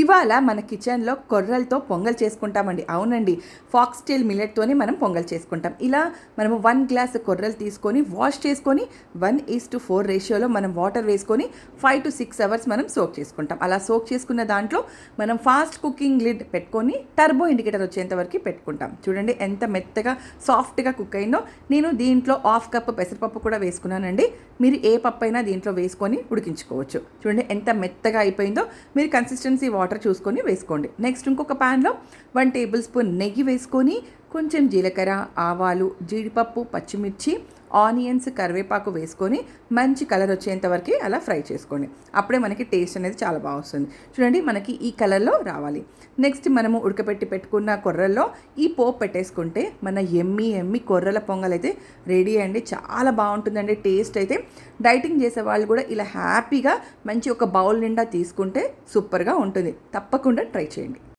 ఇవాళ మన కిచెన్లో కొర్రలతో పొంగల్ చేసుకుంటామండి. అవునండి, ఫాక్స్టైల్ మిల్లెట్తోని మనం పొంగల్ చేసుకుంటాం. ఇలా మనము 1 గ్లాస్ కొర్రలు తీసుకొని వాష్ చేసుకొని 1:4 రేషియోలో మనం వాటర్ వేసుకొని 5 to 6 అవర్స్ మనం సోక్ చేసుకుంటాం. అలా సోక్ చేసుకున్న దాంట్లో మనం ఫాస్ట్ కుకింగ్ లిడ్ పెట్టుకొని టర్బో ఇండికేటర్ వచ్చేంత వరకు పెట్టుకుంటాం. చూడండి ఎంత మెత్తగా సాఫ్ట్గా కుక్ అయిందో. నేను దీంట్లో 1/2 కప్ పెసరపప్పు కూడా వేసుకున్నానండి. మీరు ఏ పప్పు అయినా దీంట్లో వేసుకొని ఉడికించుకోవచ్చు. చూడండి ఎంత మెత్తగా అయిపోయిందో. మీరు కన్సిస్టెన్సీ వాటర్ చూసుకొని వేసుకోండి. నెక్స్ట్ ఇంకొక ప్యాన్లో 1 టేబుల్ స్పూన్ నెయ్యి వేసుకొని కొంచెం జీలకర్ర, ఆవాలు, జీడిపప్పు, పచ్చిమిర్చి, ఆనియన్స్, కరివేపాకు వేసుకొని మంచి కలర్ వచ్చేంత వరకు అలా ఫ్రై చేసుకోండి. అప్పుడే మనకి టేస్ట్ అనేది చాలా బాగా వస్తుంది. చూడండి మనకి ఈ కలర్లో రావాలి. నెక్స్ట్ మనము ఉడకపెట్టి పెట్టుకున్న కొర్రల్లో ఈ పోపు పెట్టేసుకుంటే మన ఎమ్మి కొర్రల పొంగల్ అయితే రెడీ అండి. చాలా బాగుంటుందండి టేస్ట్ అయితే. డైటింగ్ చేసే వాళ్ళు కూడా ఇలా హ్యాపీగా మంచి ఒక బౌల్ నిండా తీసుకుంటే సూపర్గా ఉంటుంది. తప్పకుండా ట్రై చేయండి.